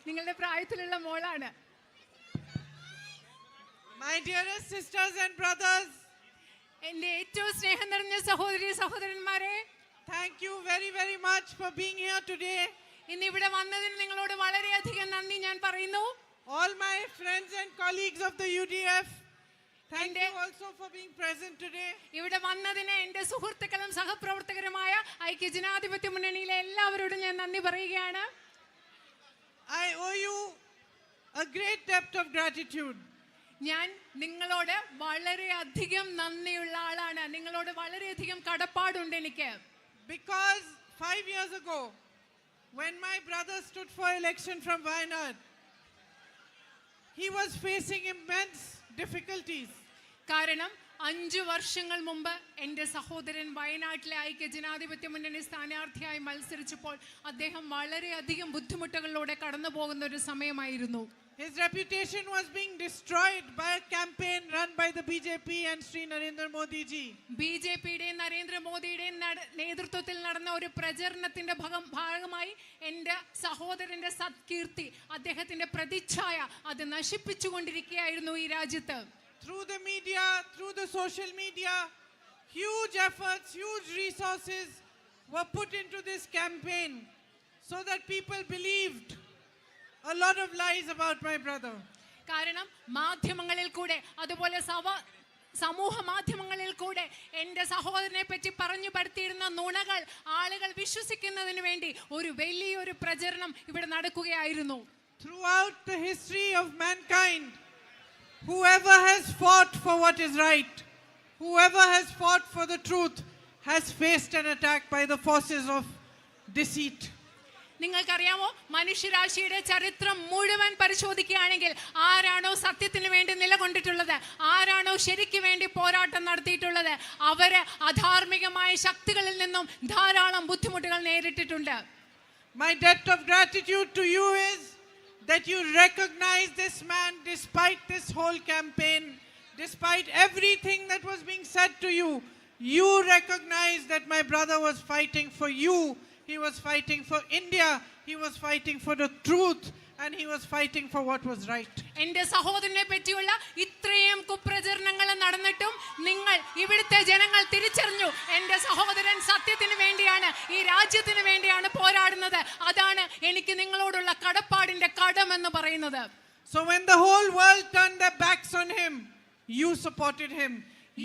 നിങ്ങളുടെ പ്രായത്തിലുള്ള മോളാണ്. My dearest sisters and brothers, എൻ്റെ ഏറ്റവും സ്നേഹം നിറഞ്ഞ സഹോദരി സഹോദരന്മാരെ, thank you very, very much for being here today. ഇന്ന് ഇവിടെ വന്നതിന് നിങ്ങളോട് വളരെയധികം നന്ദി ഞാൻ പറയുന്നു. All my friends and colleagues of the UDF, thank you also for being present today. ഇവിടെ വന്നതിന് എൻ്റെ സുഹൃത്തുക്കളും സഹപ്രവർത്തകരുമായ ഐക്യജനാധിപത്യ മുന്നണിയിലെ എല്ലാവരോടും ഞാൻ നന്ദി പറയുകയാണ്. I owe you a great debt of gratitude. ഞാൻ നിങ്ങളോട് വളരെയധികം നന്ദിയുള്ള ആളാണ്. നിങ്ങളോട് വളരെയധികം കടപ്പാടുണ്ട് എനിക്ക്. Because 5 years ago, when my brother stood for election from Wayanad, he was facing immense difficulties. കാരണം 5 വർഷങ്ങൾ മുമ്പ് എൻ്റെ സഹോദരൻ വയനാട്ടിലെ ഐക്യജനാധിപത്യ മുന്നണി സ്ഥാനാർത്ഥിയായി മത്സരിച്ചപ്പോൾ അദ്ദേഹം വളരെയധികം ബുദ്ധിമുട്ടുകളിലൂടെ കടന്നു പോകുന്ന ഒരു സമയമായിരുന്നു. His reputation was being destroyed by a campaign run by the BJP and Sri Narendra Modi ji. ബിജെപിയുടെയും നരേന്ദ്രമോദിയുടെയും നേതൃത്വത്തിൽ നടന്ന ഒരു പ്രചരണത്തിന്റെ ഭാഗമായി എൻ്റെ സഹോദരന്റെ സത്കീർത്തി, അദ്ദേഹത്തിന്റെ പ്രതിച്ഛായ അത് നശിപ്പിച്ചുകൊണ്ടിരിക്കുകയായിരുന്നു ഈ രാജ്യത്ത്. Through the media, through the social media, huge efforts, huge resources were put into this campaign so that people believed a lot of lies about my brother. കാരണം മാധ്യമങ്ങളിൽ കൂടെ, അതുപോലെ സമൂഹ മാധ്യമങ്ങളിൽ കൂടെ എൻ്റെ സഹോദരനെ പറ്റി പറഞ്ഞു പരത്തിയിരുന്ന നുണകൾ ആളുകൾ വിശ്വസിക്കുന്നതിന് വേണ്ടി ഒരു വലിയൊരു പ്രചരണം ഇവിടെ നടക്കുകയായിരുന്നു. Throughout the history of mankind, whoever has fought for what is right, whoever has fought for the truth, has faced an attack by the forces of deceit. നിങ്ങൾക്കറിയാമോ, മനുഷ്യരാശിയുടെ ചരിത്രം മുഴുവൻ പരിശോധിക്കുകയാണെങ്കിൽ ആരാണോ സത്യത്തിന് വേണ്ടി നിലകൊണ്ടിട്ടുള്ളത്, ആരാണോ ശരിക്ക് വേണ്ടി പോരാട്ടം നടത്തിയിട്ടുള്ളത്, അവര് അധാർമികമായ ശക്തികളിൽ നിന്നും ധാരാളം ബുദ്ധിമുട്ടുകൾ നേരിട്ടിട്ടുണ്ട്. My debt of gratitude to you is that you recognize this man despite this whole campaign, despite everything that was being said to you. You recognize that my brother was fighting for you. He was fighting for India. He was fighting for the truth. And he was fighting for what was right. എൻ്റെ സഹോദരനെ പറ്റിയുള്ള ഇത്രയും കുപ്രചരണങ്ങൾ നടന്നിട്ടും നിങ്ങൾ ഇവിടുത്തെ ജനങ്ങൾ തിരിച്ചറിഞ്ഞു, എൻ്റെ സഹോദരൻ സത്യത്തിന് വേണ്ടിയാണ്, ഈ രാജ്യത്തിന് വേണ്ടിയാണ് പോരാടുന്നത്. അതാണ് എനിക്ക് നിങ്ങളോടുള്ള കടപ്പാടിന്റെ കടമെന്ന് പറയുന്നത്. So when the whole world turned their backs on him, you supported him.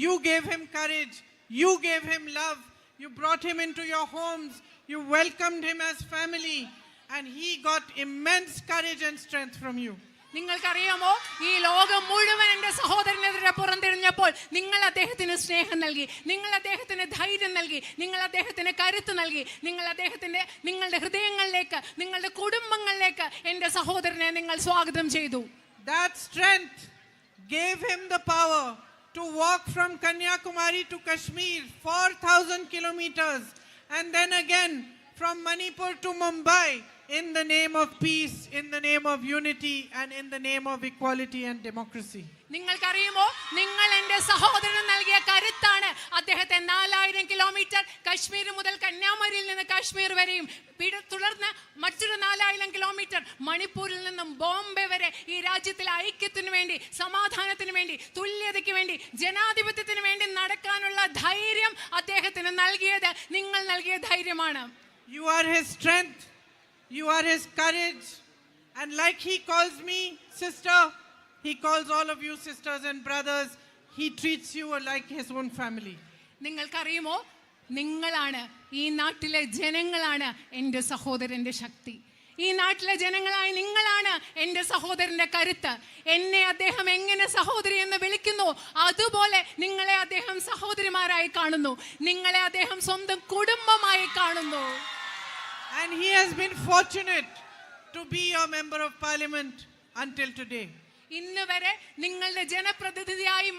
You gave him courage. You gave him love. You brought him into your homes. You welcomed him as family. And he got immense courage and strength from you. നിങ്ങൾക്കറിയാമോ, ഈ ലോകം മുഴുവൻ എൻ്റെ സഹോദരനെതിരെ പുറംതിരിഞ്ഞപ്പോൾ നിങ്ങൾ അദ്ദേഹത്തിന് സ്നേഹം നൽകി, നിങ്ങൾ അദ്ദേഹത്തിന് ധൈര്യം നൽകി, നിങ്ങൾ അദ്ദേഹത്തിന് കരുത്ത് നൽകി, നിങ്ങൾ അദ്ദേഹത്തിന്റെ നിങ്ങളുടെ ഹൃദയങ്ങളിലേക്ക്, നിങ്ങളുടെ കുടുംബങ്ങളിലേക്ക് എൻ്റെ സഹോദരനെ നിങ്ങൾ സ്വാഗതം ചെയ്തു. That strength gave him the power to walk from Kanyakumari to Kashmir 4,000 kilometers and then again from Manipur to Mumbai in the name of peace, in the name of unity and in the name of equality and democracy. നിങ്ങൾക്കറിയുമോ, നിങ്ങൾ എൻ്റെ സഹോദരന് നൽകിയ കരുത്താണ് അദ്ദേഹത്തെ 4000 kilometre Kashmir മുതൽ കന്യാകുമാരിയിൽ നിന്ന് കാശ്മീർ വരെയും, തുടർന്ന് മറ്റൊരു 4000 കിലോമീറ്റർ മണിപ്പൂരിൽ നിന്നും ബോംബെ വരെ ഈ രാജ്യത്തിലെ ഐക്യത്തിന് വേണ്ടി, സമാധാനത്തിന് വേണ്ടി, തുല്യതയ്ക്ക് വേണ്ടി, ജനാധിപത്യത്തിന് വേണ്ടി നടക്കാനുള്ള ധൈര്യം അദ്ദേഹത്തിന് നൽകിയത് നിങ്ങൾ നൽകിയ ധൈര്യമാണ്. You are his strength. You are his courage. And like he calls me sister, he calls all of you sisters and brothers. He treats you like his own family. നിങ്ങൾക്കറിയുമോ, നിങ്ങളാണ്, ഈ നാട്ടിലെ ജനങ്ങളാണ് എൻ്റെ സഹോദരൻ്റെ ശക്തി. ഈ നാട്ടിലെ ജനങ്ങളായ നിങ്ങളാണ് എൻ്റെ സഹോദരന്റെ കരുത്ത്. എന്നെ അദ്ദേഹം എങ്ങനെ സഹോദരി എന്ന് വിളിക്കുന്നു, അതുപോലെ നിങ്ങളെ അദ്ദേഹം സഹോദരിമാരായി കാണുന്നു, നിങ്ങളെ അദ്ദേഹം സ്വന്തം കുടുംബമായി കാണുന്നു. And he has been fortunate to be your member of parliament until today. ഇന്ന് വരെ നിങ്ങളുടെ ജനപ്രതിനിധിയായി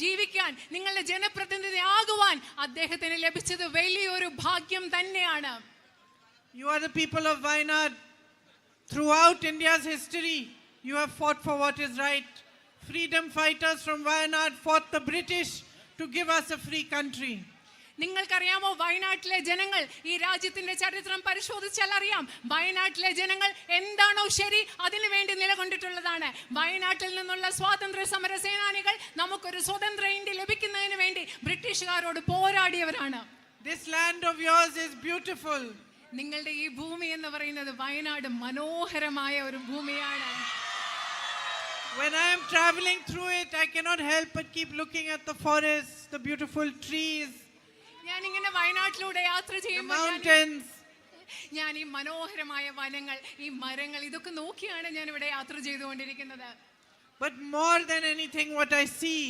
ജീവിക്കാൻ, നിങ്ങളുടെ ജനപ്രതിനിധിയാകുവാൻ അദ്ദേഹത്തിന് ലഭിച്ചത് വലിയൊരു ഭാഗ്യം തന്നെയാണ്. You are the people of Wayanad. Throughout India's history, you have fought for what is right. Freedom fighters from Wayanad fought the British to give us a free country. നിങ്ങൾക്കറിയാമോ, വയനാട്ടിലെ ജനങ്ങൾ, ഈ രാജ്യത്തിന്റെ ചരിത്രം പരിശോധിച്ചാൽ അറിയാം, വയനാട്ടിലെ ജനങ്ങൾ എന്താണോ ശരി അതിനു വേണ്ടി നിലകൊണ്ടിട്ടുള്ളതാണ്. വയനാട്ടിൽ നിന്നുള്ള സ്വാതന്ത്ര്യ സമര സേനാനികൾ നമുക്കൊരു സ്വതന്ത്ര ഇന്ത്യ ലഭിക്കുന്നതിന് വേണ്ടി ബ്രിട്ടീഷുകാരോട് പോരാടിയവരാണ്. This land of yours is beautiful. നിങ്ങളുടെ ഈ ഭൂമി എന്ന് പറയുന്നത് വയനാട് മനോഹരമായ ഒരു ഭൂമിയാണ്. When I am traveling through it, I cannot help but keep looking at the forests, the beautiful trees, ഞാൻ ഇങ്ങനെ വയനാട്ടിലൂടെ യാത്ര the ചെയ്യുമ്പോൾ mountains. ഞാൻ ഈ മനോഹരമായ വനങ്ങൾ, ഈ മരങ്ങൾ, ഇതൊക്കെ നോക്കിയാണ് ഞാൻ ഇവിടെ യാത്ര ചെയ്തുകൊണ്ടിരിക്കുന്നത്. But more than anything, what I see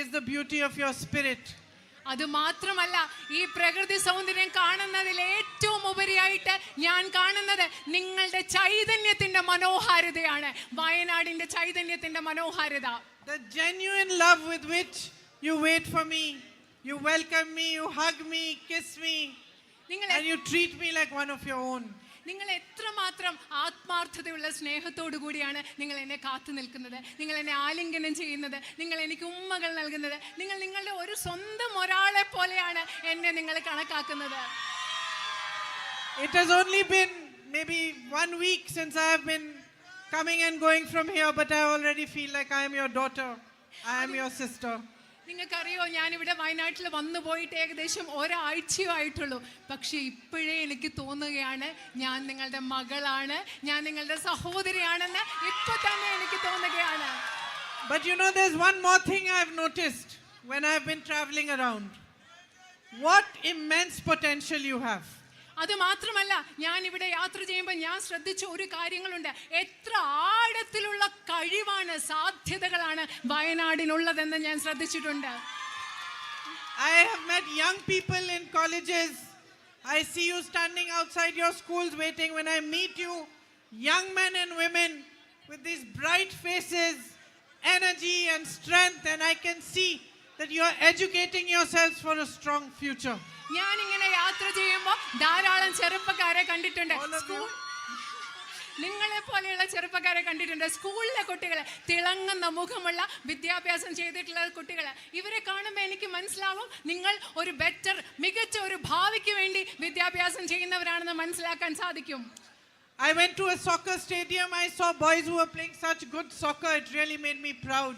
is the beauty of your spirit. അത് മാത്രമല്ല, ഈ പ്രകൃതി സൗന്ദര്യം കാണുന്നതിൽ ഏറ്റവും ഉപരിയായിട്ട് ഞാൻ കാണുന്നത് നിങ്ങളുടെ ചൈതന്യത്തിന്റെ മനോഹാരിതയാണ്. വയനാടിന്റെ ചൈതന്യത്തിന്റെ മനോഹാരിത. The genuine love with which you wait for me, you welcome me, you hug me, kiss me, നിങ്ങൾ and you treat me like one of your own. നിങ്ങൾ എത്രമാത്രം ആത്മാർത്ഥതയുള്ള സ്നേഹത്തോടു കൂടിയാണ് നിങ്ങൾ എന്നെ കാത്തു നിൽക്കുന്നത്, നിങ്ങൾ എന്നെ ആലിംഗനം ചെയ്യുന്നത്, നിങ്ങൾ എനിക്ക് ഉമ്മകൾ നൽകുന്നത്. നിങ്ങൾ നിങ്ങളുടെ ഒരു സ്വന്തം ഒരാളെ പോലെയാണ് എന്നെ നിങ്ങൾ കണക്കാക്കുന്നത്. It has only been maybe 1 week since I have been coming and going from here, but I already feel like I am your daughter, I am your sister. നിങ്ങൾക്കറിയോ, ഞാനിവിടെ വയനാട്ടിൽ വന്നു പോയിട്ട് ഏകദേശം ഒരാഴ്ചയോ ആയിട്ടുള്ളൂ. പക്ഷെ ഇപ്പോഴേ എനിക്ക് തോന്നുകയാണ് ഞാൻ നിങ്ങളുടെ മകളാണ്, ഞാൻ നിങ്ങളുടെ സഹോദരിയാണെന്ന് ഇപ്പൊ തന്നെ എനിക്ക് തോന്നുകയാണ്. But you know, there's one more thing I've noticed when I've been traveling around. What immense potential you have. അത് മാത്രമല്ല, ഞാൻ ഇവിടെ യാത്ര ചെയ്യുമ്പോൾ ഞാൻ ശ്രദ്ധിച്ച ഒരു കാര്യങ്ങളുണ്ട്. എത്ര ആഴത്തിലുള്ള കഴിവാണ്, സാധ്യതകളാണ് വയനാടിനുള്ളതെന്ന് ഞാൻ ശ്രദ്ധിച്ചിട്ടുണ്ട്. I have met young people in colleges. I see you standing outside your schools waiting. When I meet you, young men and women with these bright faces, energy and strength, and I can see that you are educating yourselves for a strong future. ഞാൻ ഇങ്ങനെ യാത്ര ചെയ്യുമ്പോൾ ധാരാളം ചെറുപ്പക്കാരെ കണ്ടിട്ടുണ്ട്. നിങ്ങളെ പോലെയുള്ള ചെറുപ്പക്കാരെ കണ്ടിട്ടുണ്ട്. സ്കൂളിലെ കുട്ടികൾ, തിളങ്ങുന്ന മുഖമുള്ള വിദ്യാഭ്യാസം ചെയ്തിട്ടുള്ള കുട്ടികൾ. ഇവരെ കാണുമ്പോൾ എനിക്ക് മനസ്സിലാവും നിങ്ങൾ ഒരു മികച്ച ഒരു ഭാവിക്ക് വേണ്ടി വിദ്യാഭ്യാസം ചെയ്യുന്നവരാണെന്ന് മനസ്സിലാക്കാൻ സാധിക്കും. I went to a soccer stadium. I saw boys who were playing such good soccer. It really made me proud.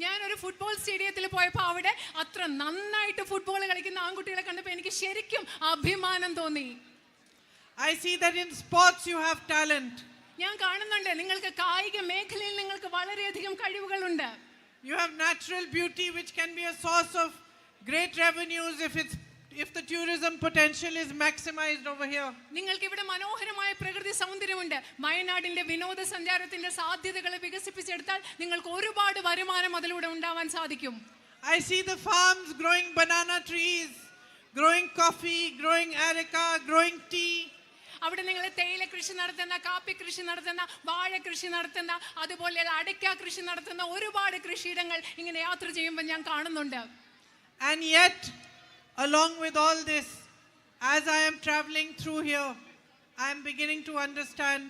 ഞാൻ ഒരു ഫുട്ബോൾ സ്റ്റേഡിയത്തിൽ പോയപ്പോൾ അവിടെ അത്ര നന്നായിട്ട് ഫുട്ബോൾ കളിക്കുന്ന ആൺകുട്ടികളെ കണ്ടപ്പോൾ എനിക്ക് ശരിക്കും അഭിമാനം തോന്നി. I see that in sports you have talent. ഞാൻ കാണുന്നുണ്ട് നിങ്ങൾക്ക് കായിക മേഖലയിൽ നിങ്ങൾക്ക് വളരെയധികം കഴിവുകളുണ്ട്. You have natural beauty which can be a source of great revenues if the tourism potential is maximized over here. നിങ്ങൾക്ക് ഇവിടെ മനോഹരമായ പ്രകൃതി സൗന്ദര്യമുണ്ട്. വയനാടിന്റെ വിനോദസഞ്ചാരത്തിന്റെ സാധ്യതകളെ വികസിപ്പിച്ചെടുത്താൽ നിങ്ങൾക്ക് ഒരുപാട് വരുമാനം അതിലൂടെ ഉണ്ടാവാൻ സാധിക്കും. I see the farms growing banana trees, growing coffee, growing areca, growing tea. അവിടെ നിങ്ങൾ തേയില കൃഷി നടത്തുന്ന, കാപ്പി കൃഷി നടത്തുന്ന, വാഴ കൃഷി നടത്തുന്ന, അതുപോലെയുള്ള അടയ്ക്ക കൃഷി നടത്തുന്ന ഒരുപാട് കൃഷിയിടങ്ങൾ ഇങ്ങനെ യാത്ര ചെയ്യുമ്പോൾ ഞാൻ കാണുന്നുണ്ട്. And yet, along with all this, as I am traveling through here, I am beginning to understand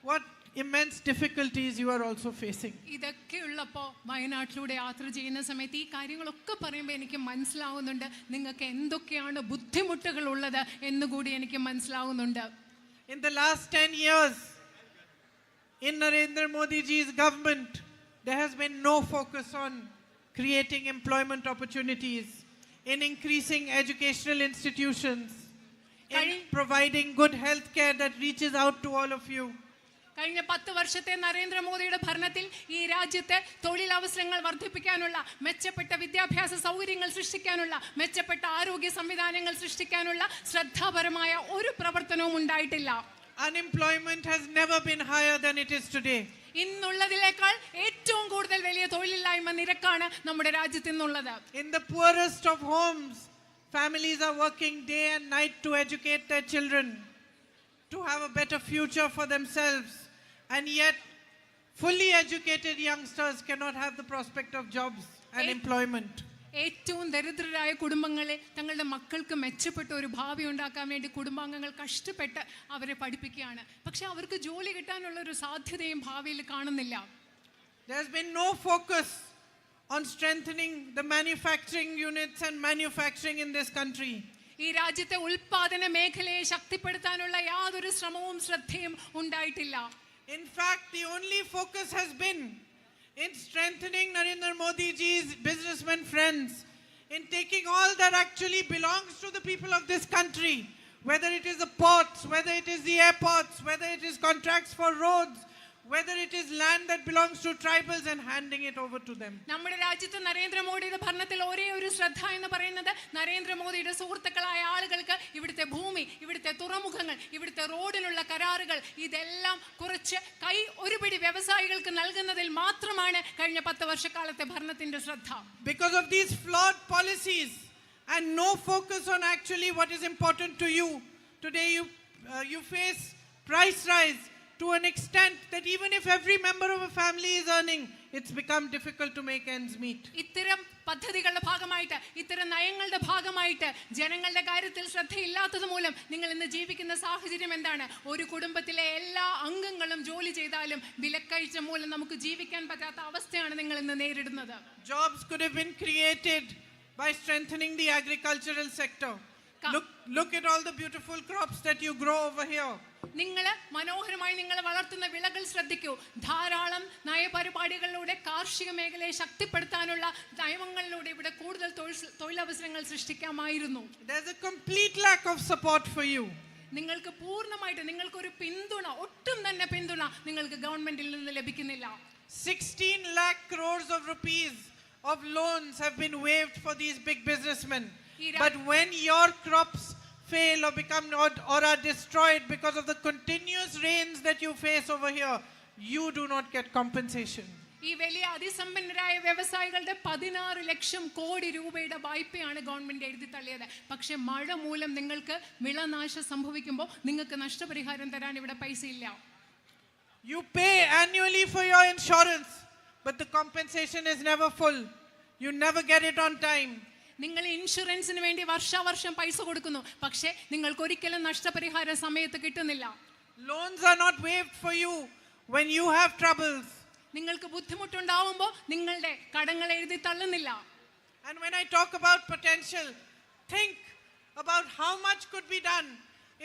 what immense difficulties you are also facing. ഇതൊക്കെ ഉള്ളപ്പോൾ വയനാട്ടിലൂടെ യാത്ര ചെയ്യുന്ന സമയത്ത് ഈ കാര്യങ്ങളൊക്കെ പറയുമ്പോൾ എനിക്ക് മനസ്സിലാവുന്നുണ്ട് നിങ്ങൾക്ക് എന്തൊക്കെയാണ് ബുദ്ധിമുട്ടുകൾ ഉള്ളത് എന്നുകൂടി എനിക്ക് മനസ്സിലാവുന്നുണ്ട്. In the last 10 years, in Narendra Modi ji's government, there has been no focus on creating employment opportunities, in increasing educational institutions, in providing good health care that reaches out to all of you. കഴിഞ്ഞ 10 വർഷത്തെ നരേന്ദ്രമോദിയുടെ ഭരണത്തിൽ ഈ രാജ്യത്തെ തൊഴിലവസരങ്ങൾ വർദ്ധിപ്പിക്കാനുള്ള, മെച്ചപ്പെട്ട വിദ്യാഭ്യാസ സൗകര്യങ്ങൾ സൃഷ്ടിക്കാനുള്ള, മെച്ചപ്പെട്ട ആരോഗ്യ സംവിധാനങ്ങൾ സൃഷ്ടിക്കാനുള്ള ശ്രദ്ധാപരമായ ഒരു പ്രവർത്തനവും ഉണ്ടായിട്ടില്ല. Unemployment has never been higher than it is today. ഇന്നുള്ളതിനേക്കാൾ ഏറ്റവും കൂടുതൽ വലിയ തൊഴിലില്ലായ്മ നിരക്കാണ് നമ്മുടെ രാജ്യത്ത് ഇന്നുള്ളത്. In the poorest of homes, families are working day and night to educate their children, to have a better future for themselves. And yet, fully educated youngsters cannot have the prospect of jobs and employment. ഏറ്റവും ദരിദ്രരായ കുടുംബങ്ങളെ തങ്ങളുടെ മക്കൾക്ക് മെച്ചപ്പെട്ട ഒരു ഭാവി ഉണ്ടാക്കാൻ വേണ്ടി കുടുംബാംഗങ്ങൾ കഷ്ടപ്പെട്ട് അവരെ പഠിപ്പിക്കുകയാണ്. പക്ഷെ അവർക്ക് ജോലി കിട്ടാനുള്ള ഒരു സാധ്യതയും ഭാവിയിൽ കാണുന്നില്ല. There's been no focus on strengthening the manufacturing units and manufacturing in this country. ഈ രാജ്യത്തെ ഉൽപാദന മേഖലയെ ശക്തിപ്പെടുത്താനുള്ള യാതൊരു ശ്രമവും ശ്രദ്ധയും ഉണ്ടായിട്ടില്ല. In fact, the only focus has been in strengthening Narendra Modi ji's businessmen friends, in taking all that actually belongs to the people of this country, whether it is the ports, whether it is the airports, whether it is contracts for roads, whether it is land that belongs to tribals, and handing it over to them. നമ്മുടെ രാജ്യത്ത് നരേന്ദ്രമോദിയുടെ ഭരണത്തിൽ ഒരേ ഒരു ശ്രദ്ധ എന്ന് പറയുന്നത് നരേന്ദ്രമോദിയുടെ സുഹൃത്തുക്കളായ ആളുകൾക്ക് ഇവിടുത്തെ ഭൂമി, ഇവിടുത്തെ തുറമുഖങ്ങൾ, ഇവിടുത്തെ റോഡിലുള്ള കരാറുകൾ ഇതെല്ലാം കുറച്ച് ഒരു പിടി വ്യവസായികൾക്ക് നൽകുന്നതിൽ മാത്രമാണ് കഴിഞ്ഞ 10 വർഷക്കാലത്തെ ഭരണത്തിന്റെ ശ്രദ്ധ. Because of these flawed policies and no focus on actually what is important to you, today you face price rise to an extent that even if every member of a family is earning, it's become difficult to make ends meet. ഇത്തരം പദ്ധതികളുടെ ഭാഗമായിട്ട്, ഇത്തരം നയങ്ങളുടെ ഭാഗമായിട്ട് ജനങ്ങളുടെ കാര്യത്തിൽ ശ്രദ്ധയില്ലാത്തത് മൂലം നിങ്ങൾ ഇന്ന് ജീവിക്കുന്ന സാഹചര്യം എന്താണ്? ഒരു കുടുംബത്തിലെ എല്ലാ അംഗങ്ങളും ജോലി ചെയ്താലും വിലക്കയറ്റം മൂലം നമുക്ക് ജീവിക്കാൻ പറ്റാത്ത അവസ്ഥയാണ് നിങ്ങൾ ഇന്ന് നേരിടുന്നത്. Jobs could have been created by strengthening the agricultural sector. Look at all the beautiful crops that you grow over here. നിങ്ങൾ മനോഹരമായി നിങ്ങൾ വളർത്തുന്ന വിളകൾ ശ്രദ്ധിക്കൂ. ധാരാളം നയപരിപാടികളിലൂടെ കാർഷിക മേഖലയെ ശക്തിപ്പെടുത്താനുള്ള നയങ്ങളിലൂടെ ഇവിടെ കൂടുതൽ തൊഴിലവസരങ്ങൾ സൃഷ്ടിക്കാമായിരുന്നു. There's a complete lack of support for you. നിങ്ങൾക്ക് പൂർണ്ണമായിട്ട് നിങ്ങൾക്കൊരു പിന്തുണ, ഒട്ടും തന്നെ പിന്തുണ നിങ്ങൾക്ക് ഗവൺമെന്റിൽ നിന്ന് ലഭിക്കുന്നില്ല. 16 lakh crores of rupees of loans have been waived for these big businessmen. But when your crops fail or become or are destroyed because of the continuous rains that you face over here, you do not get compensation. ഈ വലിയ അതിസമ്പന്നരായ വ്യവസായികളുടെ 16 ലക്ഷം കോടി രൂപയുടെ വായ്പയാണ് government എഴുതി തള്ളിയത്. പക്ഷെ മഴ മൂലം നിങ്ങൾക്ക് വിളനാശം സംഭവിക്കുമ്പോൾ നിങ്ങൾക്ക് നഷ്ടപരിഹാരം തരാൻ ഇവിടെ പൈസ ഇല്ല. You pay annually for your insurance, but the compensation is never full. You never get it on time. നിങ്ങൾ ഇൻഷുറൻസിന് വേണ്ടി വർഷാവർഷം പൈസ കൊടുക്കുന്നു, പക്ഷേ നിങ്ങൾക്ക് ഒരിക്കലും നഷ്ടപരിഹാരം സമയത്ത് കിട്ടുന്നില്ല. Loans are not waived for you when you have troubles. നിങ്ങൾക്ക് ബുദ്ധിമുട്ടുണ്ടാവുമ്പോൾ നിങ്ങളുടെ കടങ്ങൾ എഴുതി തള്ളുന്നില്ല. And when I talk about potential, think about how much could be done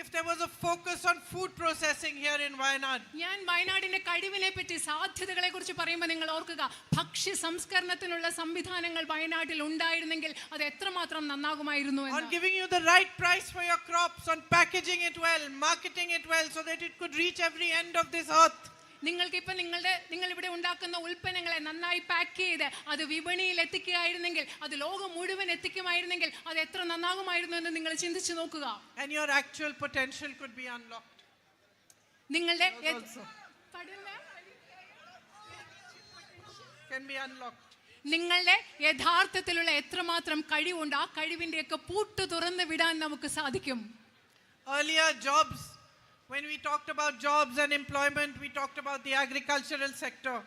if there was a focus on food processing here in Wayanad. ഞാൻ വയനാടിന്റെ കഴിവിനെ പറ്റി, സാധ്യതകളെ കുറിച്ച് പറയുമ്പോൾ നിങ്ങൾ ഓർക്കുക, ഭക്ഷ്യ സംസ്കരണത്തിനുള്ള സംവിധാനങ്ങൾ വയനാട്ടിൽ ഉണ്ടായിരുന്നെങ്കിൽ അത് എത്രമാത്രം നന്നാകുമായിരുന്നു എന്ന്. On giving you the right price for your crops, on packaging it well, marketing it well so that it could reach every end of this earth. നിങ്ങൾക്കിപ്പോൾ നിങ്ങൾ ഇവിടെ ഉണ്ടാക്കുന്ന ഉൽപ്പന്നങ്ങളെ നന്നായി പാക്ക് ചെയ്ത് അത് വിപണിയിൽ എത്തിക്കുകയായിരുന്നെങ്കിൽ, അത് ലോകം മുഴുവൻ എത്തിക്കുമായിരുന്നെങ്കിൽ അത് എത്ര നന്നാകുമായിരുന്നു എന്ന് നിങ്ങൾ ചിന്തിച്ചു നോക്കുക. And your actual potential could be unlocked. നിങ്ങളുടെ can be unlocked. നിങ്ങളുടെ യഥാർത്ഥത്തിലുള്ള എത്രമാത്രം കഴിവുണ്ട്, ആ കഴിവിന്റെയൊക്കെ പൂട്ട് തുറന്ന് വിടാൻ നമുക്ക് സാധിക്കും. Earlier jobs, when we talked about jobs and employment, we talked about the agricultural sector.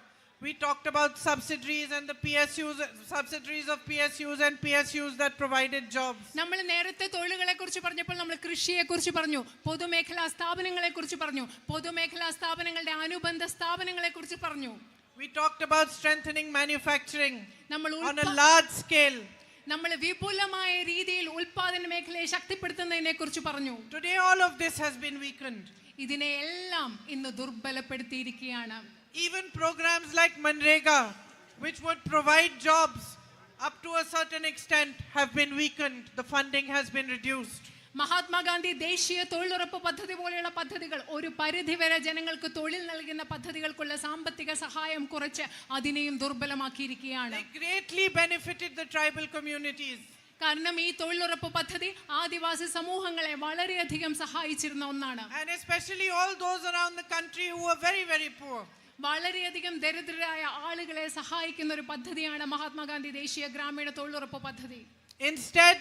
We talked about subsidiaries and the PSUs, subsidiaries of PSUs and PSUs that provided jobs. നമ്മൾ നേരത്തെ തൊഴിലുകളെ കുറിച്ച് പറഞ്ഞപ്പോൾ നമ്മൾ കൃഷിയെ കുറിച്ച് പറഞ്ഞു, പൊതുമേഖലാ സ്ഥാപനങ്ങളെ കുറിച്ച് പറഞ്ഞു, പൊതുമേഖലാ സ്ഥാപനങ്ങളുടെ അനുബന്ധ സ്ഥാപനങ്ങളെ കുറിച്ച് പറഞ്ഞു. We talked about strengthening manufacturing on a നമ്മൾ large scale. നമ്മൾ വിപുലമായ രീതിയിൽ ഉൽപാദന മേഖലയെ ശക്തിപ്പെടുത്തുന്നതിനെ കുറിച്ച് പറഞ്ഞു. Today all of this has been weakened. ഇതിനെ എല്ലാം ഇന്ന് ദുർബലപ്പെടുത്തിയിരിക്കുകയാണ്. Even programs like Manrega, which would provide jobs up to a certain extent, have been weakened. The funding has been reduced. Mahatma Gandhi ദേശീയ തൊഴിലുറപ്പ് പദ്ധതി പോലെയുള്ള പദ്ധതികൾ ഒരു പരിധിവരെ ജനങ്ങൾക്ക് തൊഴിൽ നൽകുന്ന പദ്ധതികൾക്കുള്ള സാമ്പത്തിക സഹായം കുറച്ച് അതിനെയും ദുർബലമാക്കിയിരിക്കുകയാണ്. They greatly benefited the tribal communities. കാരണം ഈ തൊഴിലുറപ്പ് പദ്ധതി ആദിവാസി സമൂഹങ്ങളെ വളരെയധികം സഹായിച്ചിരുന്ന ഒന്നാണ്. And especially all those around the country who were very, very poor. വളരെയധികം ദരിദ്രരായ ആളുകളെ സഹായിക്കുന്ന ഒരു പദ്ധതിയാണ് മഹാത്മാഗാന്ധി ദേശീയ ഗ്രാമീണ തൊഴിലുറപ്പ് പദ്ധതി. Instead,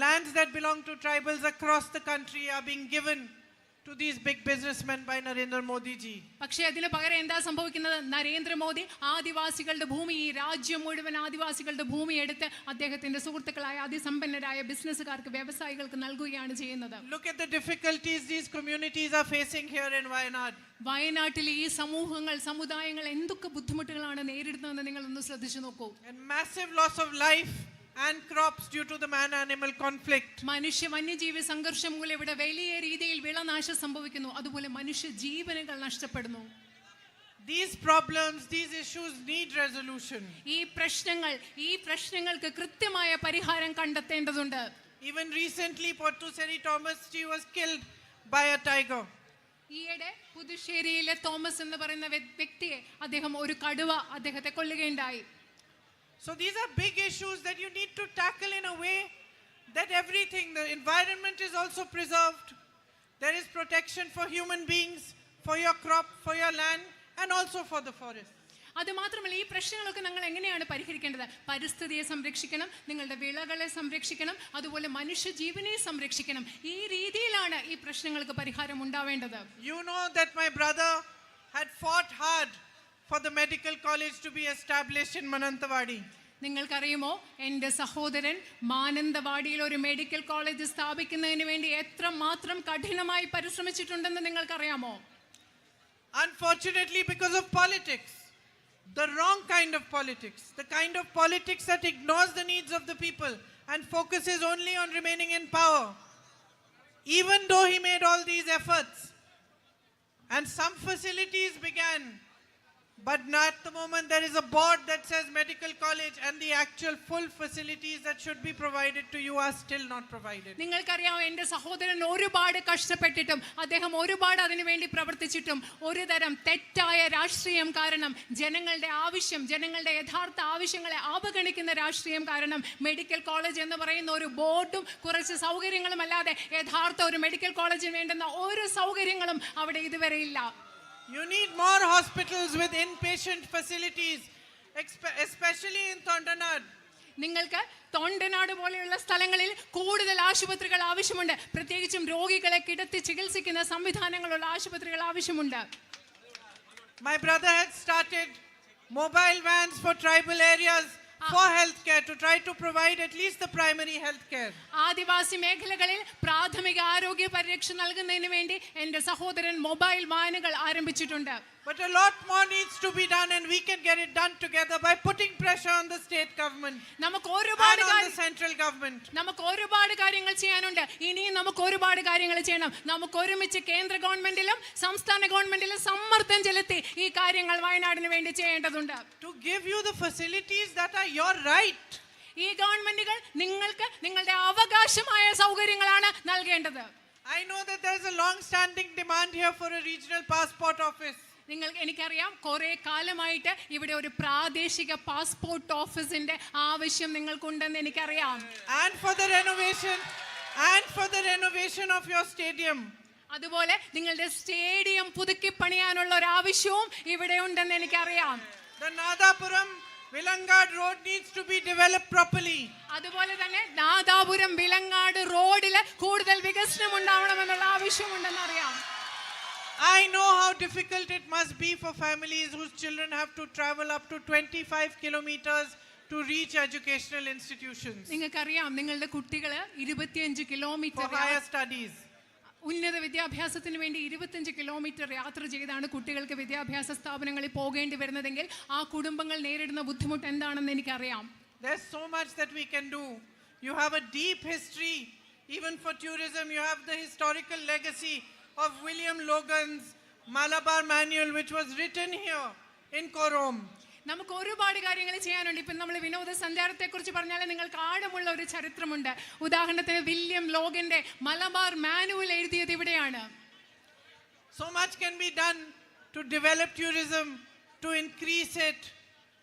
lands that belong to tribals across the country are being given to these big businessmen by Narendra Modi ji. പക്ഷേ അതിന് പകരം എന്താ സംഭവിക്കുന്നത്? നരേന്ദ്രമോദി ആദിവാസികളുടെ ഭൂമി, ഈ രാജ്യം മുഴുവൻ ആദിവാസികളുടെ ഭൂമി എടുത്ത് അദ്ദേഹത്തിന്റെ സുഹൃത്തുക്കളായ അതിസമ്പന്നരായ ബിസിനസ്സുകാർക്ക്, വ്യവസായികൾക്ക് നൽകുകയാണ് ചെയ്യുന്നത്. Look at the difficulties these communities are facing here in Wayanad. വയനാട്ടിലെ ഈ സമൂഹങ്ങൾ, സമുദായങ്ങൾ എന്തൊക്കെ ബുദ്ധിമുട്ടുകളാണ് നേരിടുന്നതെന്ന് നിങ്ങൾ ഒന്ന് ശ്രദ്ധിച്ചു നോക്കൂ. And massive loss of life and crops due to the man-animal conflict. മനുഷ്യ വന്യജീവി സംഘർഷം മൂലം ഇവിടെ വലിയ രീതിയിൽ വിളനാശം സംഭവിക്കുന്നു. അതുപോലെ മനുഷ്യ ജീവനുകൾ നഷ്ടപ്പെടുന്നു. These problems, these issues need resolution. ഈ പ്രശ്നങ്ങൾക്ക് കൃത്യമായ പരിഹാരം കണ്ടെത്തേണ്ടതുണ്ട്. Even recently, Pottuseri Thomas ji was killed by a tiger. ഈയിടെ പുതുശ്ശേരിയിലെ തോമസ് എന്ന് പറയുന്ന വ്യക്തിയെ ഒരു കടുവ അദ്ദേഹത്തെ കൊല്ലുകയുണ്ടായി. So these are big issues that you need to tackle in a way that everything, the environment is also preserved. There is protection for human beings, for your crop, for your land, and also for the forest. അത് മാത്രമല്ല, ഈ പ്രശ്നങ്ങളൊക്കെ നിങ്ങൾ എങ്ങനെയാണ് പരിഹരിക്കേണ്ടത്? പരിസ്ഥിതിയെ സംരക്ഷിക്കണം, നിങ്ങളുടെ വിളകളെ സംരക്ഷിക്കണം, അതുപോലെ മനുഷ്യ ജീവനെ സംരക്ഷിക്കണം. ഈ രീതിയിലാണ് ഈ പ്രശ്നങ്ങൾക്ക് പരിഹാരം ഉണ്ടാവേണ്ടത്. You know that my brother had fought hard for the medical college to be established in Mananthavadi. നിങ്ങൾക്കറിയുമോ, എൻ്റെ സഹോദരൻ മാനന്തവാടിയിൽ ഒരു മെഡിക്കൽ കോളേജ് സ്ഥാപിക്കുന്നതിന് വേണ്ടി എത്രമാത്രം കഠിനമായി പരിശ്രമിച്ചിട്ടുണ്ടെന്ന് നിങ്ങൾക്കറിയാമോ? Unfortunately, because of politics, the wrong kind of politics, the kind of politics that ignores the needs of the people and focuses only on remaining in power. Even though he made all these efforts and some facilities began, but now at the moment there is a board that says medical college, and the actual full facilities that should be provided to you are still not provided. നിങ്ങൾക്കറിയാമോ, എൻ്റെ സഹോദരൻ ഒരുപാട് കഷ്ടപ്പെട്ടിട്ടും അദ്ദേഹം ഒരുപാട് അതിനു വേണ്ടി പ്രവർത്തിച്ചിട്ടും ഒരു തരം തെറ്റായ രാഷ്ട്രീയം കാരണം, ജനങ്ങളുടെ യഥാർത്ഥ ആവശ്യങ്ങളെ അവഗണിക്കുന്ന രാഷ്ട്രീയം കാരണം മെഡിക്കൽ കോളേജ് എന്ന് പറയുന്ന ഒരു ബോർഡും കുറച്ച് സൗകര്യങ്ങളും അല്ലാതെ യഥാർത്ഥ ഒരു മെഡിക്കൽ കോളേജിന് വേണ്ടുന്ന ഒരു സൗകര്യങ്ങളും അവിടെ ഇതുവരെ ഇല്ല. You need more hospitals with inpatient facilities, especially in Tondanad. നിങ്ങൾക്ക് തൊണ്ടനാട് പോലെയുള്ള സ്ഥലങ്ങളിൽ കൂടുതൽ ആശുപത്രികൾ ആവശ്യമുണ്ട്. പ്രത്യേകിച്ചും രോഗികളെ കിടത്തി ചികിത്സിക്കുന്ന സംവിധാനങ്ങളുള്ള ആശുപത്രികൾ ആവശ്യമുണ്ട്. My brother had started mobile vans for tribal areas for healthcare to try to provide at least the primary healthcare. ആദിവാസി മേഖലകളിൽ പ്രാഥമിക ആരോഗ്യ പരിരക്ഷ നൽകുന്നതിന് വേണ്ടി എൻ്റെ സഹോദരൻ മൊബൈൽ വാനുകൾ ആരംഭിച്ചിട്ടുണ്ട്. But a lot more needs to be done, and we can get it done together by putting pressure on the state government and on the central government. നമുക്ക് ഒരുപാട് കാര്യങ്ങൾ ചെയ്യാനുണ്ട്. ഇനിയും നമുക്ക് ഒരുപാട് കാര്യങ്ങൾ ചെയ്യണം. നമുക്ക് ഒരുമിച്ച് കേന്ദ്ര ഗവൺമെന്റിലും സംസ്ഥാന ഗവൺമെന്റിലും സമ്മർദ്ദം ചെലുത്തി ഈ കാര്യങ്ങൾ വയനാടിന് വേണ്ടി ചെയ്യേണ്ടതുണ്ട്. To give you the facilities that are your right. ഈ ഗവൺമെന്റുകൾ നിങ്ങൾക്ക് നിങ്ങളുടെ അവകാശമായ സൗകര്യങ്ങളാണ് നൽകേണ്ടത്. I know that there is a long standing demand here for a regional passport office. എനിക്കറിയാം, കുറെ കാലമായിട്ട് ഇവിടെ ഒരു പ്രാദേശിക പാസ്പോർട്ട് ഓഫീസിന്റെ ആവശ്യം നിങ്ങൾക്കുണ്ടെന്ന് എനിക്കറിയാം. And for the renovation of your stadium. അതുപോലെ നിങ്ങളുടെ സ്റ്റേഡിയം പുതുക്കി പണിയാനുള്ള ഒരു ആവശ്യവും ഇവിടെ ഉണ്ടെന്ന് എനിക്കറിയാം. The Nadapuram Vilangad road needs to be developed properly. അതുപോലെ തന്നെ നാദാപുരം വിലങ്ങാട് റോഡിൽ കൂടുതൽ വികസനം ഉണ്ടാവണമെന്നുള്ള ആവശ്യമുണ്ടെന്ന് അറിയാം. I know how difficult it must be for families whose children have to travel up to 25 kilometers to reach educational institutions നിങ്ങൾക്കറിയാം, നിങ്ങളുടെ കുട്ടികൾ 25 കിലോമീറ്റർ for higher studies. ഉന്നത വിദ്യാഭ്യാസത്തിന് വേണ്ടി 25 കിലോമീറ്റർ യാത്ര ചെയ്താണ് കുട്ടികൾക്ക് വിദ്യാഭ്യാസ സ്ഥാപനങ്ങളിൽ പോകേണ്ടി വരുന്നതെങ്കിൽ ആ കുടുംബങ്ങൾ നേരിടുന്ന ബുദ്ധിമുട്ട് എന്താണെന്ന് എനിക്കറിയാം. There's so much that we can do. You have a deep history. Even for tourism, you have the historical legacy of William Logan's Malabar Manual, which was written here in Corom. നമുക്ക് ഒരുപാട് കാര്യങ്ങൾ ചെയ്യാനുണ്ട്. ഇപ്പം നമ്മൾ വിനോദസഞ്ചാരത്തെ കുറിച്ച് പറഞ്ഞാൽ നിങ്ങൾക്ക് ആഴമുള്ള ഒരു ചരിത്രമുണ്ട്. ഉദാഹരണത്തിന് വില്യം ലോഗന്റെ മലബാർ മാനുവൽ എഴുതിയത് ഇവിടെയാണ്. So much can be done to develop tourism, to increase it,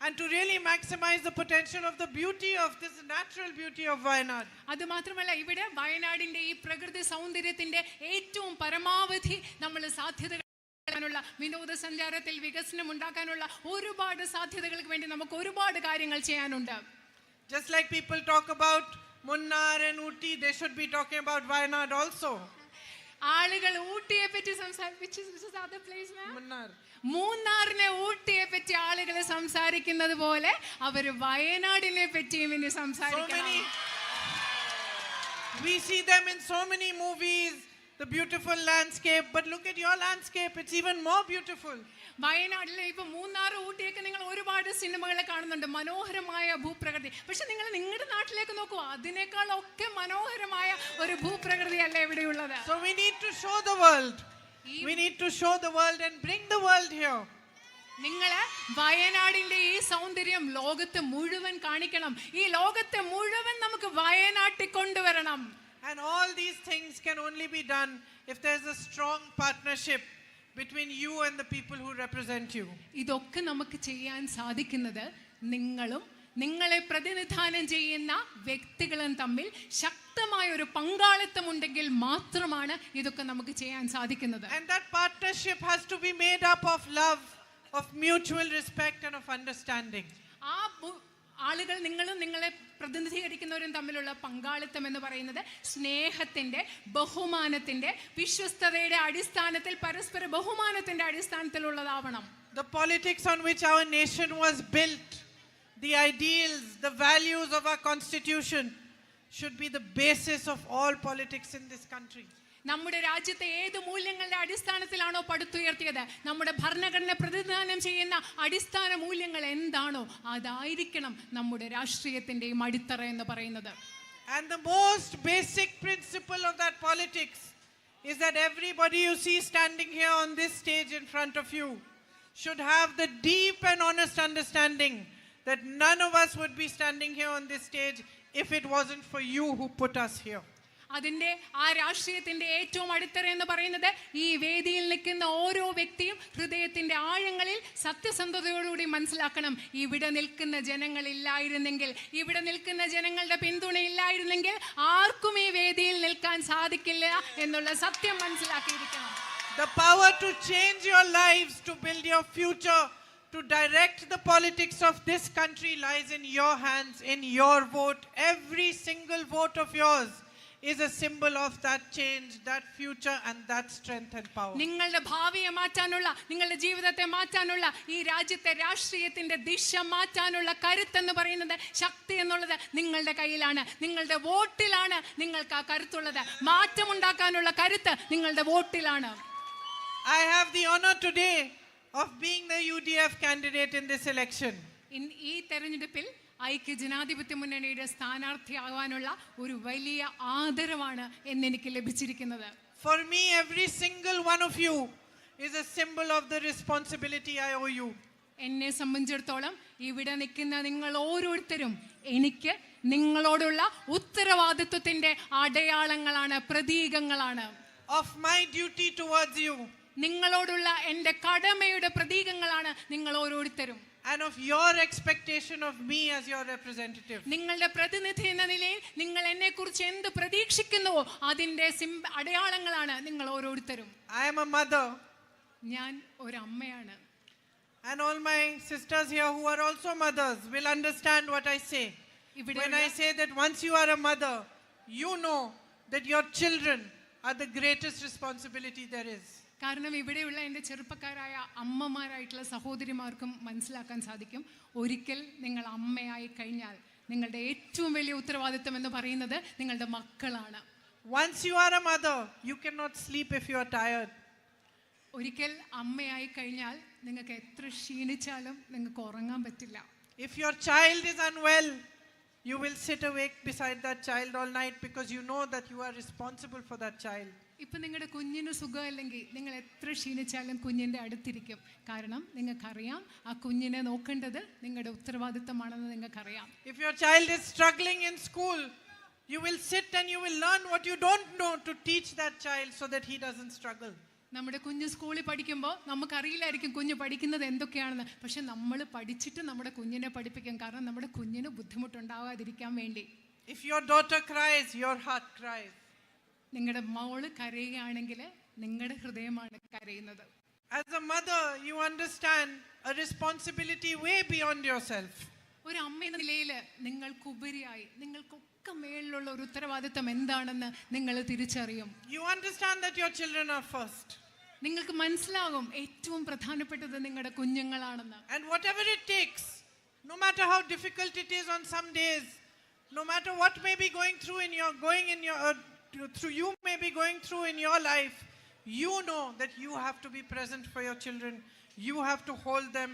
and to really maximize the potential of the beauty of this natural beauty of Wayanad. അത് മാത്രമല്ല, ഇവിടെ വയനാടിന്റെ ഈ പ്രകൃതി സൗന്ദര്യത്തിന്റെ ഏറ്റവും പരമാവധി നമ്മൾ സാധ്യതകൾ വിനോദസഞ്ചാരത്തിൽ വികസനം ഉണ്ടാക്കാനുള്ള ഒരുപാട് സാധ്യതകൾക്ക് വേണ്ടി നമുക്ക് ഒരുപാട് കാര്യങ്ങൾ ചെയ്യാനുണ്ട്. Just like people talk about Munnar and Ooty, they should be talking about Wayanad also. ആളുകൾ ഊട്ടിയെ പറ്റി സംസാരിച്ചു. Munnar. മൂന്നാറിനെ ഊട്ടിയെ പറ്റി ആളുകൾ സംസാരിക്കുന്നത് പോലെ അവര് വയനാടിനെ പറ്റിയും ഇനി So സംസാരിക്കണം. many. We see them in so many movies, the beautiful landscape, but look at your landscape, it's even more beautiful. വയനാട്ടിലെ ഇപ്പൊ മൂന്നാർ ഊട്ടിയൊക്കെ നിങ്ങൾ ഒരുപാട് സിനിമകളെ കാണുന്നുണ്ട്, മനോഹരമായ ഭൂപ്രകൃതി. പക്ഷെ നിങ്ങൾ നിങ്ങളുടെ നാട്ടിലേക്ക് നോക്കൂ, അതിനേക്കാളൊക്കെ മനോഹരമായ ഒരു ഭൂപ്രകൃതി അല്ലേ ഇവിടെയുള്ളത്. So we need to show the world. We need to show the world and bring the world here. നിങ്ങള് വയനാടിന്റെ ഈ സൗന്ദര്യം ലോകത്തെ മുഴുവൻ കാണിക്കണം. ഈ ലോകത്തെ മുഴുവൻ നമുക്ക് വയനാട്ടിൽ കൊണ്ടുവരണം. And all these things can only be done if there's a strong partnership between you and the people who represent you. ഇതൊക്കെ നമുക്ക് ചെയ്യാൻ സാധിക്കുന്നത് നിങ്ങളും നിങ്ങളെ പ്രതിനിധാനം ചെയ്യുന്ന വ്യക്തികളും തമ്മിൽ ശക്തമായ ഒരു പങ്കാളിത്തം ഉണ്ടെങ്കിൽ മാത്രമാണ് ഇതൊക്കെ നമുക്ക് ചെയ്യാൻ സാധിക്കുന്നത്. And that partnership has to be made up of love, of mutual respect and of understanding. ആ ആളുകൾ നിങ്ങളും നിങ്ങളെ പ്രതിനിധീകരിക്കുന്നവരും തമ്മിലുള്ള പങ്കാളിത്തം എന്ന് പറയുന്നത് സ്നേഹത്തിന്റെ, ബഹുമാനത്തിന്റെ, വിശ്വസ്തതയുടെ അടിസ്ഥാനത്തിൽ, പരസ്പര ബഹുമാനത്തിന്റെ അടിസ്ഥാനത്തിലുള്ളതാവണം. The politics on which our nation was built, the ideals, the values of our constitution should be the basis of all politics in this country. നമ്മുടെ രാജ്യത്തെ ഏത് മൂല്യങ്ങളുടെ അടിസ്ഥാനത്തിലാണോ പടുത്തുയർത്തിയത്, നമ്മുടെ ഭരണഘടന പ്രതിനിധാനം ചെയ്യുന്ന അടിസ്ഥാന മൂല്യങ്ങൾ എന്താണോ അതായിരിക്കണം നമ്മുടെ രാഷ്ട്രീയത്തിന്റെയും അടിത്തറ എന്ന് പറയുന്നത്. And the most basic principle of that politics is that everybody you see standing here on this stage in front of you should have the deep and honest understanding that none of us would be standing here on this stage if it wasn't for you who put us here. അതിന്റെ ആ രാഷ്ട്രീയത്തിന്റെ ഏറ്റവും അടിത്തറ എന്ന് പറയുന്നത് ഈ വേദിയിൽ നിൽക്കുന്ന ഓരോ വ്യക്തിയും ഹൃദയത്തിന്റെ ആഴങ്ങളിൽ സത്യസന്ധതയോടുകൂടി മനസ്സിലാക്കണം, ഇവിടെ നിൽക്കുന്ന ജനങ്ങളില്ലായിരുന്നെങ്കിൽ, ഇവിടെ നിൽക്കുന്ന ജനങ്ങളുടെ പിന്തുണ ഇല്ലായിരുന്നെങ്കിൽ ആർക്കും ഈ വേദിയിൽ നിൽക്കാൻ സാധിക്കില്ല എന്നുള്ള സത്യം മനസ്സിലാക്കിയിരിക്കണം. The power to change your lives, to build your future, to direct the politics of this country lies in your hands, in your vote. Every single vote of yours is a symbol of that change, that future and that strength and power. നിങ്ങളുടെ ഭാവിയെ മാറ്റാനുള്ള, നിങ്ങളുടെ ജീവിതത്തെ മാറ്റാനുള്ള, ഈ രാജ്യത്തെ രാഷ്ട്രീയത്തിന്റെ ദിശ മാറ്റാനുള്ള കരുത്തെന്ന് പറയുന്നത്, ശക്തി എന്നുള്ളത് നിങ്ങളുടെ കയ്യിലാണ്. നിങ്ങളുടെ വോട്ടിലാണ് നിങ്ങൾക്ക് ആ കരുത്തുള്ളത്. മാറ്റമുണ്ടാക്കാനുള്ള കരുത്ത് നിങ്ങളുടെ വോട്ടിലാണ്. I have the honor today of being the UDF candidate in this election. ഈ തെരഞ്ഞെടുപ്പിൽ ഐക്യ ജനാധിപത്യ മുന്നണിയുടെ സ്ഥാനാർത്ഥിയാകാനുള്ള ഒരു വലിയ ആദരവാണ് എന്നെനിക്ക് ലഭിച്ചിരിക്കുന്നത്. For me, every single one of you is a symbol of the responsibility I owe you. എന്നെ സംബന്ധിച്ചിടത്തോളം ഇവിടെ നിൽക്കുന്ന നിങ്ങൾ ഓരോരുത്തരും എനിക്ക് നിങ്ങളോടുള്ള ഉത്തരവാദിത്വത്തിന്റെ അടയാളങ്ങളാണ്, പ്രതീകങ്ങളാണ്. Of my duty towards you. നിങ്ങളോടുള്ള എൻ്റെ കടമയുടെ പ്രതീകങ്ങളാണ് നിങ്ങൾ ഓരോരുത്തരും. And of your expectation of me as your representative. നിങ്ങളുടെ പ്രതിനിധി എന്ന നിലയിൽ നിങ്ങൾ എന്നെ കുറിച്ച് എന്ത് പ്രതീക്ഷിക്കുന്നുവോ അതിന്റെ അടയാളങ്ങളാണ് നിങ്ങൾ ഓരോരുത്തരും. I am a mother. ഞാൻ ഒരു അമ്മയാണ്. And all my sisters here who are also mothers will understand what I say. When I say that once you are a mother, you know that your children are the greatest responsibility there is. കാരണം ഇവിടെയുള്ള എൻ്റെ ചെറുപ്പക്കാരായ അമ്മമാരായിട്ടുള്ള സഹോദരിമാർക്കും മനസ്സിലാക്കാൻ സാധിക്കും, ഒരിക്കൽ നിങ്ങൾ അമ്മയായി കഴിഞ്ഞാൽ നിങ്ങളുടെ ഏറ്റവും വലിയ ഉത്തരവാദിത്തം എന്ന് പറയുന്നത് നിങ്ങളുടെ മക്കളാണ്. Once you are a mother, you cannot sleep if you are tired. ഒരിക്കൽ അമ്മയായി കഴിഞ്ഞാൽ നിങ്ങൾക്ക് എത്ര ക്ഷീണിച്ചാലും നിങ്ങൾക്ക് ഉറങ്ങാൻ പറ്റില്ല. If your child is unwell, you will sit awake beside that child all night because you know that you are responsible for that child. ഇപ്പൊ നിങ്ങളുടെ കുഞ്ഞിന് സുഖമില്ലെങ്കിൽ നിങ്ങൾ എത്ര ക്ഷീണിച്ചാലും കുഞ്ഞിന്റെ അടുത്തിരിക്കും. കാരണം നിങ്ങൾക്കറിയാം ആ കുഞ്ഞിനെ നോക്കേണ്ടത് നിങ്ങളുടെ ഉത്തരവാദിത്തമാണെന്ന് നിങ്ങൾക്കറിയാം. If your child is struggling in school, you will sit and you will learn what you don't know to teach that child so that he doesn't struggle. നമ്മുടെ കുഞ്ഞ് സ്കൂളിൽ പഠിക്കുമ്പോൾ നമുക്കറിയില്ലായിരിക്കും കുഞ്ഞ് പഠിക്കുന്നത് എന്തൊക്കെയാണെന്ന്. പക്ഷെ നമ്മൾ പഠിച്ചിട്ട് നമ്മുടെ കുഞ്ഞിനെ പഠിപ്പിക്കും, കാരണം നമ്മുടെ കുഞ്ഞിന് ബുദ്ധിമുട്ടുണ്ടാകാതിരിക്കാൻ വേണ്ടി. If your daughter cries, your heart cries. നിങ്ങളുടെ മോള് കരയുകയാണെങ്കിൽ നിങ്ങളുടെ ഹൃദയമാണ് കരയുന്നത്. As a mother, you understand a responsibility way beyond yourself. ഒരു അമ്മ എന്ന നിലയിൽ നിങ്ങൾക്കുപരിയായി നിങ്ങൾക്കൊക്കെ മേളിലുള്ള ഒരു ഉത്തരവാദിത്തം എന്താണെന്ന് നിങ്ങൾ തിരിച്ചറിയും. You understand that your children are first. നിങ്ങൾക്ക് മനസ്സിലാകും ഏറ്റവും പ്രധാനപ്പെട്ടത് നിങ്ങളുടെ കുഞ്ഞുങ്ങളാണെന്ന്. And whatever it takes, no matter how difficult it is on some days, no matter what may be going through you may be going through in your life, you know that you have to be present for your children. You have to hold them.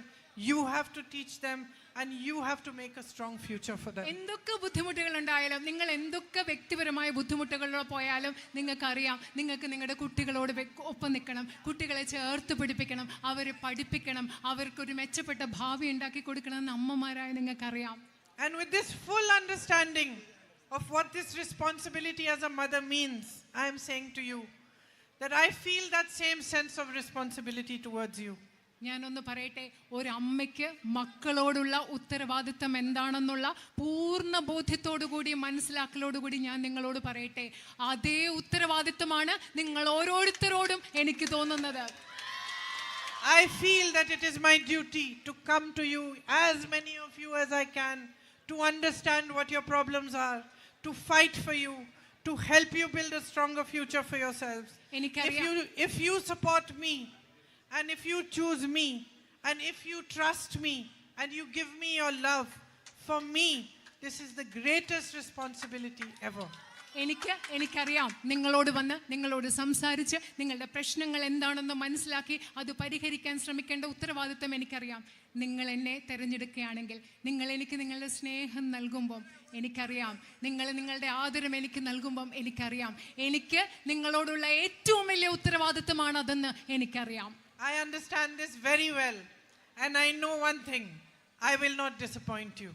You have to teach them. And you have to make a strong future for them. എന്തൊക്കെ ബുദ്ധിമുട്ടുകൾ ഉണ്ടായാലും നിങ്ങൾ എന്തൊക്കെ വ്യക്തിപരമായ ബുദ്ധിമുട്ടുകളിലൂടെ പോയാലും നിങ്ങൾക്കറിയാം നിങ്ങൾക്ക് നിങ്ങളുടെ കുട്ടികളോട് ഒപ്പം നിൽക്കണം, കുട്ടികളെ ചേർത്ത് പിടിപ്പിക്കണം, അവരെ പഠിപ്പിക്കണം, അവർക്കൊരു മെച്ചപ്പെട്ട ഭാവി ഉണ്ടാക്കി കൊടുക്കണം എന്ന് അമ്മമാരായ നിങ്ങൾക്കറിയാം. And with this full understanding of what this responsibility as a mother means, I am saying to you that I feel that same sense of responsibility towards you. ഞാനൊന്ന് പറയട്ടെ, ഒരമ്മയ്ക്ക് മക്കളോടുള്ള ഉത്തരവാദിത്തം എന്താണെന്നുള്ള പൂർണ്ണ ബോധ്യത്തോടുകൂടി മനസ്സിലാക്കലോടുകൂടി ഞാൻ നിങ്ങളോട് പറയട്ടെ, അതേ ഉത്തരവാദിത്തമാണ് നിങ്ങൾ ഓരോരുത്തരോടും എനിക്ക് തോന്നുന്നത്. I feel that it is my duty to come to you, as many of you as I can, to understand what your problems are, to fight for you, to help you build a stronger future for yourselves. If you support me, and if you choose me, and if you trust me, and you give me your love, for me, this is the greatest responsibility ever. എനിക്കറിയാം, നിങ്ങളോട് വന്ന് നിങ്ങളോട് സംസാരിച്ച് നിങ്ങളുടെ പ്രശ്നങ്ങൾ എന്താണെന്ന് മനസ്സിലാക്കി അത് പരിഹരിക്കാൻ ശ്രമിക്കേണ്ട ഉത്തരവാദിത്തം എനിക്കറിയാം. നിങ്ങൾ എന്നെ തിരഞ്ഞെടുക്കുകയാണെങ്കിൽ, നിങ്ങൾ എനിക്ക് നിങ്ങളുടെ സ്നേഹം നൽകുമ്പം എനിക്കറിയാം, നിങ്ങൾ നിങ്ങളുടെ ആദരം എനിക്ക് നൽകുമ്പം എനിക്കറിയാം, എനിക്ക് നിങ്ങളോടുള്ള ഏറ്റവും വലിയ ഉത്തരവാദിത്തമാണ് അതെന്ന് എനിക്കറിയാം. I understand this very well, and I know one thing, I will not disappoint you.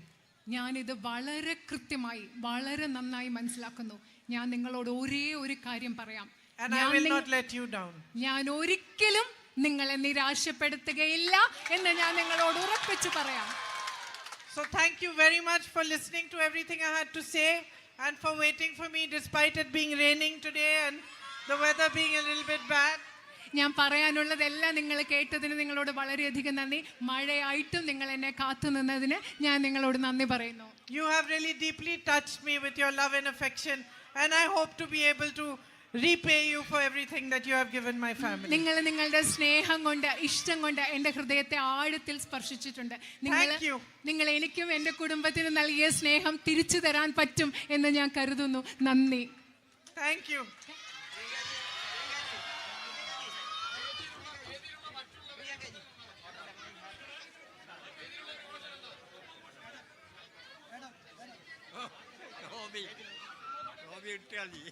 ഞാനിത് വളരെ കൃത്യമായി വളരെ നന്നായി മനസ്സിലാക്കുന്നു. ഞാൻ നിങ്ങളോട് ഒരേ ഒരു കാര്യം പറയാം, and I will not let you down. ഞാൻ ഒരിക്കലും നിങ്ങളെ നിരാശപ്പെടുത്തുകയില്ല എന്ന് ഞാൻ നിങ്ങളോട് ഉറപ്പിച്ചു പറയാം. So thank you very much for listening to everything I had to say, and for waiting for me despite it being raining today and the weather being a little bit bad. ഞാൻ പറയാനുള്ളതെല്ലാം നിങ്ങൾ കേട്ടതിന് നിങ്ങളോട് വളരെയധികം നന്ദി. മഴയായിട്ടും നിങ്ങൾ എന്നെ കാത്തു നിന്നതിന് ഞാൻ നിങ്ങളോട് നന്ദി പറയുന്നു. You have really deeply touched me with your love and affection, and I hope to be able to repay you for everything that you have given my family. നിങ്ങൾ നിങ്ങളുടെ സ്നേഹം കൊണ്ട് ഇഷ്ടം കൊണ്ട് എൻ്റെ ഹൃദയത്തെ ആഴത്തിൽ സ്പർശിച്ചിട്ടുണ്ട്. നിങ്ങൾ എനിക്കും എൻ്റെ കുടുംബത്തിനും നൽകിയ സ്നേഹം തിരിച്ചു തരാൻ പറ്റും എന്ന് ഞാൻ കരുതുന്നു. നന്ദി. Thank you. Robbie, Italy.